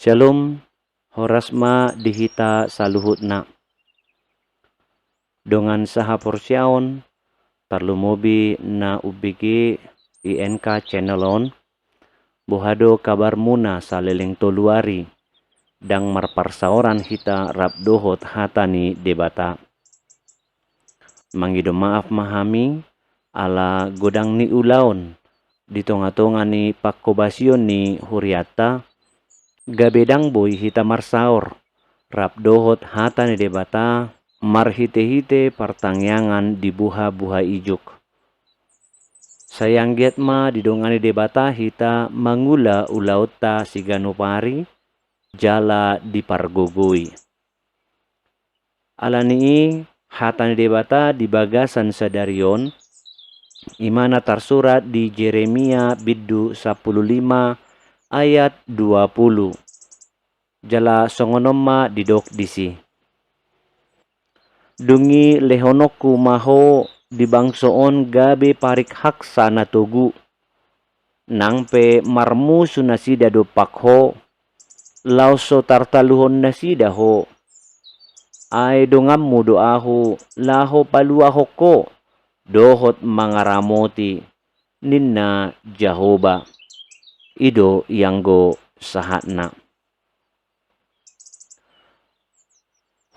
Shalom, horasma dihita saluhutna. Dongan saha porsiaon, perlu mobi na ubigi INK channelon, buhado kabar muna saleleng toluari, dang marparsaoran hita rap dohot hatani debata. Mangido maaf mahami, ala godang ni ulaon, di tonga-tonga ni pakkobasion ni huriata, gabedang boy hita marsaor, rap dohot hata ni debata, marhite-hite partangyangan di buha-buha ijuk. Sayang giat ma didongani debata hita mangula ulauta siganupari, jala di pargogoi. Alani hata ni debata di bagasan sadarion, imana tersurat di Jeremia biddu 15 ayat 20. Jala songonomma didok disi. Dungi lehonoku maho di bangsoon gabe parik haksa na tugu. Nangpe marmusu nasida do pakho. Lauso tartaluhon nasida ho. Ay dongammu doahu laho paluaho ko. Dohot mangaramoti ninna Jahoba. Ido yanggo sahatna.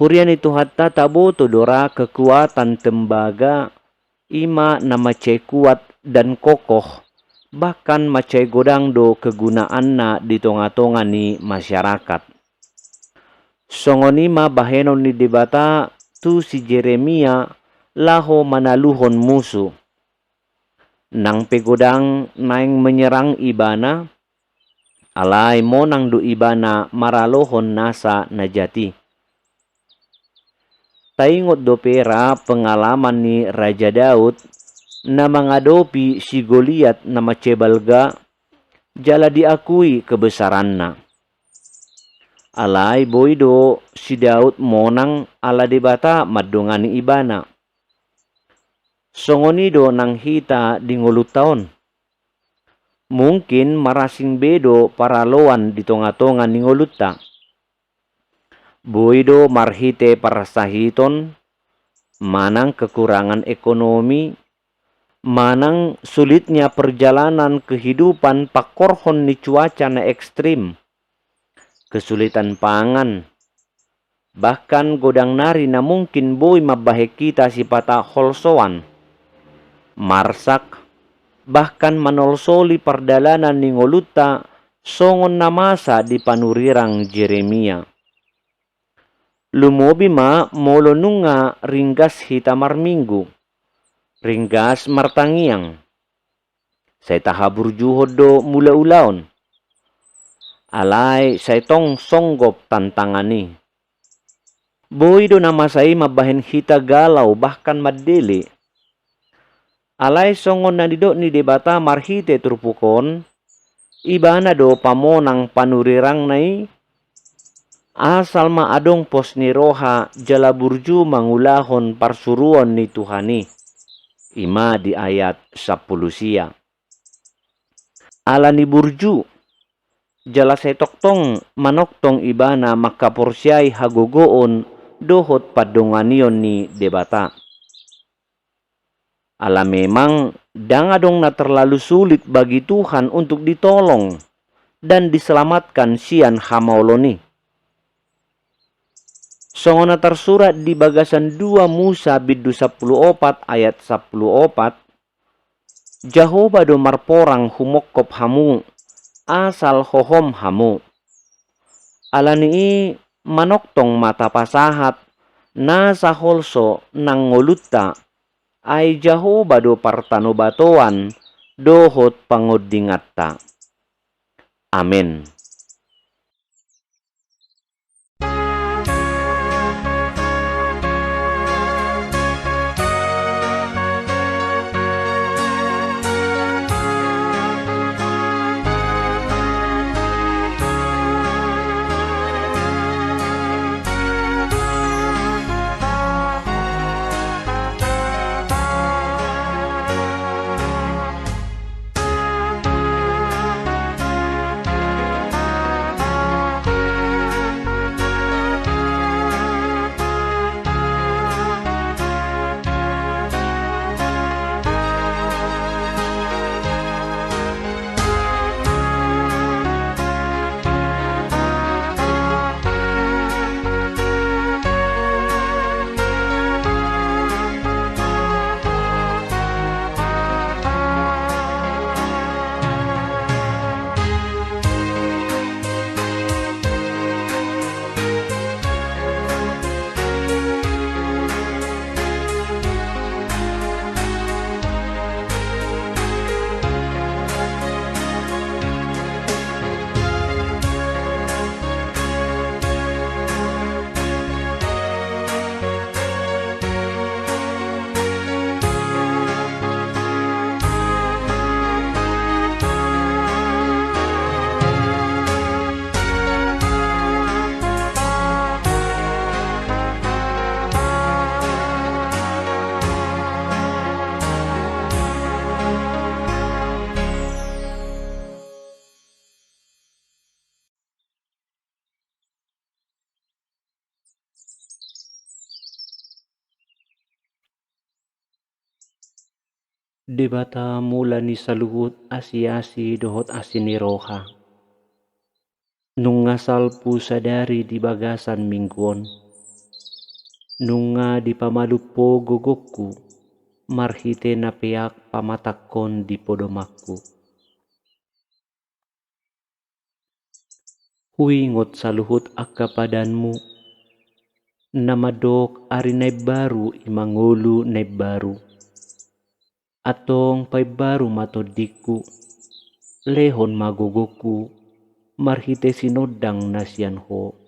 Hurian itu hatta tabo todora kekuatan tembaga ima na macai kuat dan kokoh, bahkan macai godang do kegunaan na di tonga-tonga ni masyarakat. Songonima bahenon ni debata tu si Jeremia laho manaluhon musuh. Nang pegodang naing menyerang ibana, alai monang do ibana maralohon nasa najati. Taingot do pera pengalaman ni Raja Daud na mengadopi si Goliat na macebalga, jala diakui kebesaranna. Alai boydo si Daud monang ala debata madongani ibana. Songonido nang hita di ngulut taon. Mungkin marasing bedo paraloan di tonga-tonga ni nguluta. Boido marhite parasahiton, manang kekurangan ekonomi, manang sulitnya perjalanan kehidupan pakorhon ni cuaca na ekstrim, kesulitan pangan, bahkan godang nari na mungkin boy mabahek kita si pata holsoan. Marsak, bahkan manolsoli perdalanan ni ngoluta songon namasa di panurirang Jeremia. Lumobi ma molo nunga ringgas hita marminggu, ringgas martangiang. Say tahabur juhod do mula ulaon. Alay say tong songgop tantangani. Boy do namasay mabahen hita galau bahkan madili. Alay songon nandido ni debata marhite turpukon, ibana do pamonang panurirang nai, asal maadong pos ni roha jala burju mangulahon parsuruan ni Tuhani. Ima di ayat 10 sia. Ala ni burju, jala setoktong manoktong ibana makaporsyay hagogoon dohot padonganion ni debata. Ala memang dangadong na terlalu sulit bagi Tuhan untuk ditolong dan diselamatkan sian hamaoloni. Songona tersurat di bagasan 2 Musa bidu 14 ayat 14, Jehovah do marporang humokop hamu, asal hohom hamu. Alani manoktong mata pasahat, na saholso nang ngolutta, ay Jehovah do partanobatoan, dohot pangodingatta. Amen. Debata mula ni saluhut asiasi dohot asini roha. Nung ngasal pu sadari di bagasan mingguon. Nunga di pamalupo gogokku, marhite na peak pamatakon di podomakku. Huingot saluhut akka padanmu, namadok ari naib baru imangulu naib baru. Atong pay baru matodiku, lehon magogoku, marhite sinodang nasyan ho.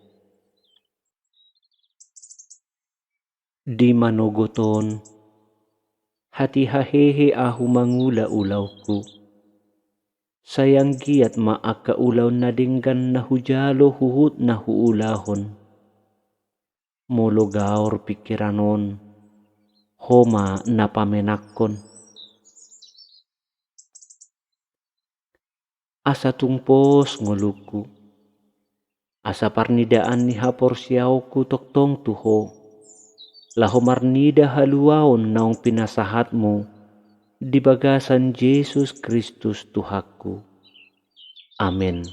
Di manogoton, hati hahehe ahu mangula ulawku. Sayang giat maaka ulaw na dinggan na hujalo huhut na huulahon. Molo gaor pikiranon, homa na pamenakon. Asa tungpos ngoluku, asa parnidaan ni hapor siawku toktong tuho, laho marnida haluaon naong pinasahatmu, di bagasan Yesus Kristus Tuhaku. Amen.